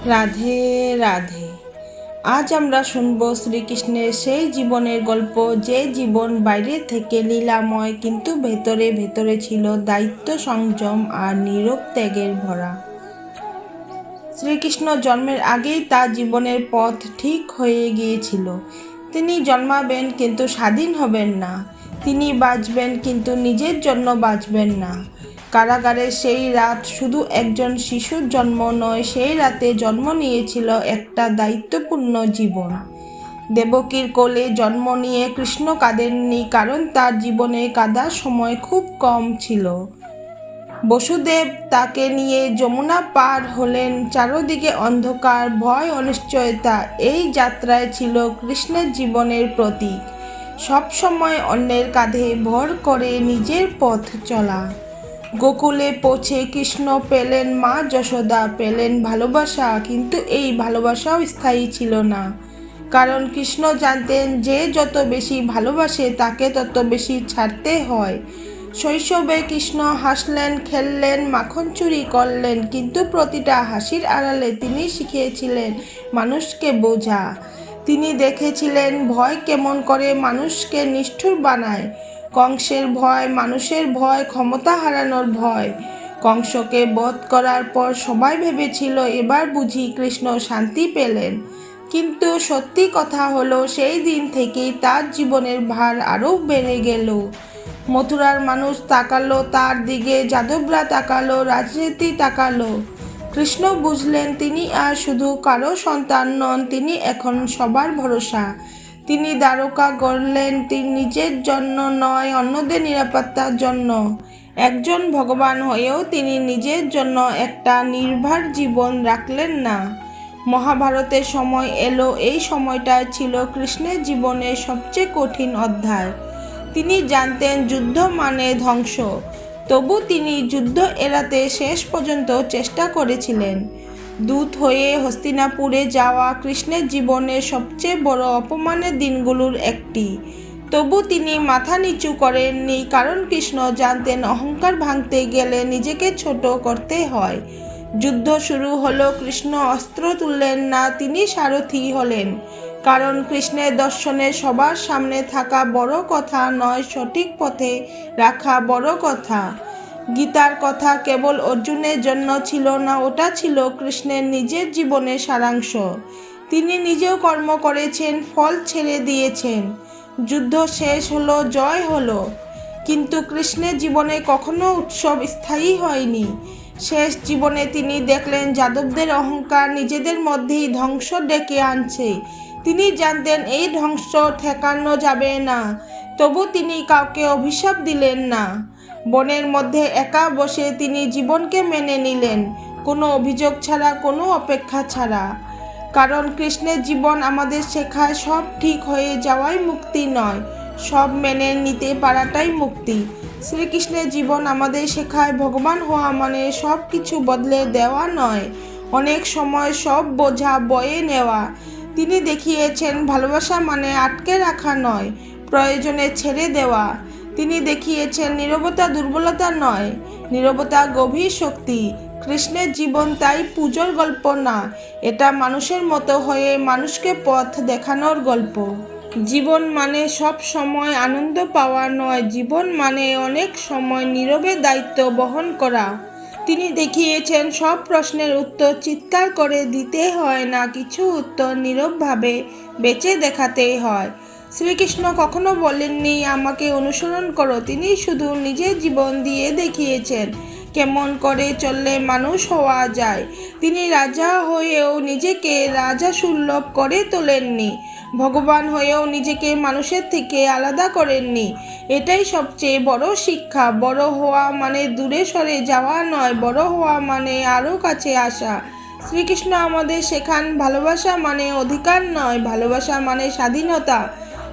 রাধে রাধে। আজ আমরা শুনব শ্রীকৃষ্ণের সেই জীবনের গল্প, যে জীবন বাইরে থেকে লীলাময় কিন্তু ভেতরে ভেতরে ছিল দায়িত্ব, সংযম আর নীরব ত্যাগের ভরা। শ্রীকৃষ্ণ জন্মের আগেই তার জীবনের পথ ঠিক হয়ে গিয়েছিল। তিনি জন্মাবেন কিন্তু স্বাধীন হবেন না। তিনি বাঁচবেন কিন্তু নিজের জন্য বাঁচবেন না। কারাগারের সেই রাত শুধু একজন শিশুর জন্ম নয়, সেই রাতে জন্ম নিয়েছিল একটা দায়িত্বপূর্ণ জীবন। দেবকীর কোলে জন্ম নিয়ে কৃষ্ণ কাঁদেননি, কারণ তার জীবনে কাঁদার সময় খুব কম ছিল। বসুদেব তাকে নিয়ে যমুনা পার হলেন। চারদিকে অন্ধকার, ভয়, অনিশ্চয়তা। এই যাত্রায় ছিল কৃষ্ণের জীবনের প্রতীক। সবসময় অন্যের কাঁধে ভর করে নিজের পথ চলা। গোকুলে পৌঁছে কৃষ্ণ পেলেন মা যশোদা, পেলেন ভালোবাসা, কিন্তু এই ভালোবাসাও স্থায়ী ছিল না। কারণ কৃষ্ণ জানতেন যে যত বেশি ভালোবাসে তাকে তত বেশি ছাড়তে হয়। শৈশবে কৃষ্ণ হাসলেন, খেললেন, মাখন চুরি করলেন, কিন্তু প্রতিটা হাসির আড়ালে তিনি শিখিয়েছিলেন মানুষকে বোঝা। তিনি দেখেছিলেন ভয় কেমন করে মানুষকে নিষ্ঠুর বানায়। কংসের ভয়, মানুষের ভয়, ক্ষমতা হারানোর ভয়। কংসকে বধ করার পর সবাই ভেবেছিল এবার বুঝি কৃষ্ণ শান্তি পেলেন। কিন্তু সত্যি কথা হলো, সেই দিন থেকেই তার জীবনের ভার আরও বেড়ে গেল। মথুরার মানুষ তাকালো তার দিকে, যাদবরা তাকালো, রাজনীতি তাকালো। কৃষ্ণ বুঝলেন তিনি আর শুধু কারো সন্তান নন, তিনি এখন সবার ভরসা। তিনি দ্বারকা গড়লেন তিনি নিজের জন্য নয়, অন্যদের নিরাপত্তার জন্য। একজন ভগবান হয়েও তিনি নিজের জন্য একটা নির্ভর জীবন রাখলেন না। মহাভারতের সময় এলো। এই সময়টা ছিল কৃষ্ণের জীবনের সবচেয়ে কঠিন অধ্যায়। তিনি জানতেন যুদ্ধ মানে ধ্বংস, তবু তিনি যুদ্ধ এড়াতে শেষ পর্যন্ত চেষ্টা করেছিলেন। দূত হয়ে হস্তিনাপুরে যাওয়া কৃষ্ণের জীবনের সবচেয়ে বড় অপমানের দিনগুলোর একটি। তবু তিনি মাথা নিচু করেননি, কারণ কৃষ্ণ জানতেন অহংকার ভাঙতে গেলে নিজেকে ছোট করতে হয়। যুদ্ধ শুরু হলো। কৃষ্ণ অস্ত্র তুললেন না, তিনি সারথি হলেন। কারণ কৃষ্ণের দর্শনে সবার সামনে থাকা বড় কথা নয়, সঠিক পথে রাখা বড় কথা। গীতার কথা কেবল অর্জুনের জন্য ছিল না, ওটা ছিল কৃষ্ণের নিজের জীবনের সারাংশ। তিনি নিজেও কর্ম করেছেন, ফল ছেড়ে দিয়েছেন। যুদ্ধ শেষ হলো, জয় হলো, কিন্তু কৃষ্ণের জীবনে কখনো উৎসব স্থায়ী হয়নি। শেষ জীবনে তিনি দেখলেন যাদবদের অহংকার নিজেদের মধ্যেই ধ্বংস ডেকে আনছে। তিনি জানতেন এই ধ্বংস ঠেকানো যাবে না, তবু তিনি কাউকে অভিশাপ দিলেন না। বনের মধ্যে একা বসে তিনি জীবনকে মেনে নিলেন, কোনো অভিযোগ ছাড়া, কোনো অপেক্ষা ছাড়া। কারণ কৃষ্ণের জীবন আমাদের শেখায় সব ঠিক হয়ে যাওয়াই মুক্তি নয়, সব মেনে নিতে পারাটাই মুক্তি। শ্রীকৃষ্ণের জীবন আমাদের শেখায় ভগবান হওয়া মানে সব কিছু বদলে দেওয়া নয়, অনেক সময় সব বোঝা বয়ে নেওয়া। তিনি দেখিয়েছেন ভালোবাসা মানে আটকে রাখা নয়, প্রয়োজনে ছেড়ে দেওয়া। তিনি দেখিয়েছেন নীরবতা দুর্বলতা নয়, নীরবতা গভীর শক্তি। কৃষ্ণের জীবন তাই পুজোর গল্প না, এটা মানুষের মতো হয়ে মানুষকে পথ দেখানোর গল্প। জীবন মানে সব সময় আনন্দ পাওয়া নয়, জীবন মানে অনেক সময় নীরবে দায়িত্ব বহন করা। তিনি দেখিয়েছেন সব প্রশ্নের উত্তর চিৎকার করে দিতে হয় না, কিছু উত্তর নীরবভাবে বেঁচে দেখাতেই হয়। শ্রীকৃষ্ণ কখনো বলেননি আমাকে অনুসরণ করো, তিনি শুধু নিজের জীবন দিয়ে দেখিয়েছেন কেমন করে চললে মানুষ হওয়া যায়। তিনি রাজা হয়েও নিজেকে রাজা সুলভ করে তোলেননি, ভগবান হয়েও নিজেকে মানুষের থেকে আলাদা করেননি। এটাই সবচেয়ে বড় শিক্ষা। বড় হওয়া মানে দূরে সরে যাওয়া নয়, বড় হওয়া মানে আরও কাছে আসা। শ্রীকৃষ্ণ আমাদের শেখান ভালোবাসা মানে অধিকার নয়, ভালোবাসা মানে স্বাধীনতা।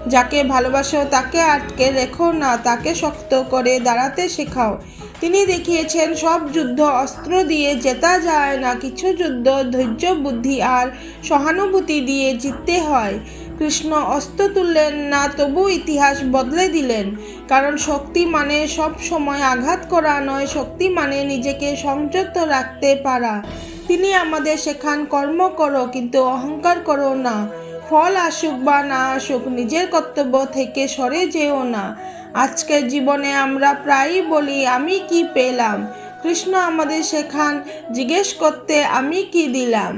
যাকে ভালোবাসো তাকে আটকে রেখো না, তাকে শক্ত করে দাঁড়াতে শেখাও। তিনি দেখিয়েছেন সব যুদ্ধ অস্ত্র দিয়ে জেতা যায় না, কিছু যুদ্ধ ধৈর্য, বুদ্ধি আর সহানুভূতি দিয়ে জিততে হয়। কৃষ্ণ অস্ত্র তুললেন না, তবু ইতিহাস বদলে দিলেন। কারণ শক্তি মানে সব সময় আঘাত করা নয়, শক্তি মানে নিজেকে সংযত রাখতে পারা। তিনি আমাদের শেখান, কর্ম করো কিন্তু অহংকার করো না। ফল আসুক বা না আসুক, নিজের কর্তব্য থেকে সরে যেও না। আজকের জীবনে আমরা প্রায়ই বলি, আমি কি পেলাম? কৃষ্ণ আমাদের শেখান জিজ্ঞেস করতে, আমি কি দিলাম?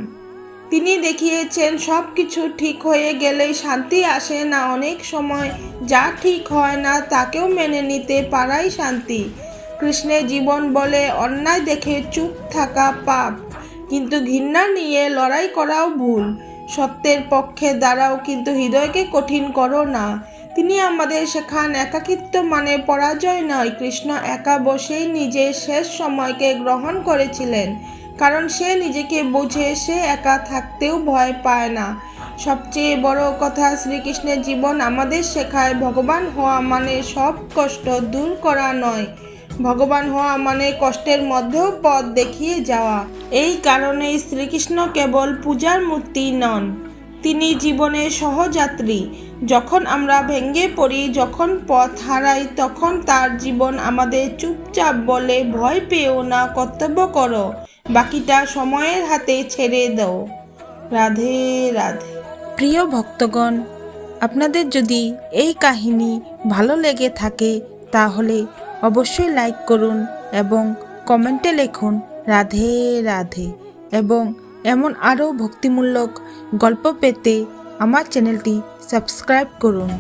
তিনি দেখিয়েছেন সব কিছু ঠিক হয়ে গেলেই শান্তি আসে না, অনেক সময় যা ঠিক হয় না তাকেও মেনে নিতে পারাই শান্তি। কৃষ্ণের জীবন বলে অন্যায় দেখে চুপ থাকা পাপ, কিন্তু ঘৃণা নিয়ে লড়াই করাও ভুল। সত্যের পক্ষে দাঁড়াও কিন্তু হৃদয়কে কঠিন করো না। তিনি আমাদের শেখান একাকিত্ব মানে পরাজয় নয়। কৃষ্ণ একা বসেই নিজের শেষ সময়কে গ্রহণ করেছিলেন, কারণ সে নিজেকে বোঝে, সে একা থাকতেও ভয় পায় না। সবচেয়ে বড় কথা, শ্রীকৃষ্ণের জীবন আমাদের শেখায় ভগবান হওয়া মানে সব কষ্ট দূর করা নয়, ভগবান হওয়া মানে কষ্টের মধ্যেও পথ দেখিয়ে যাওয়া। এই কারণেই শ্রীকৃষ্ণ কেবল পূজার মূর্তি নন, তিনি জীবনের সহযাত্রী। যখন আমরা ভেঙে পড়ি, যখন পথ হারাই, তখন তার জীবন আমাদের চুপচাপ বলে, ভয় পেও না, কর্তব্য করো, বাকিটা সময়ের হাতে ছেড়ে দাও। রাধে রাধে। প্রিয় ভক্তগণ, আপনাদের যদি এই কাহিনী ভালো লেগে থাকে তাহলে অবশ্যই লাইক করুন এবং কমেন্টে লিখুন রাধে রাধে। এবং এমন আরও ভক্তিমূলক গল্প পেতে আমার চ্যানেলটি সাবস্ক্রাইব করুন।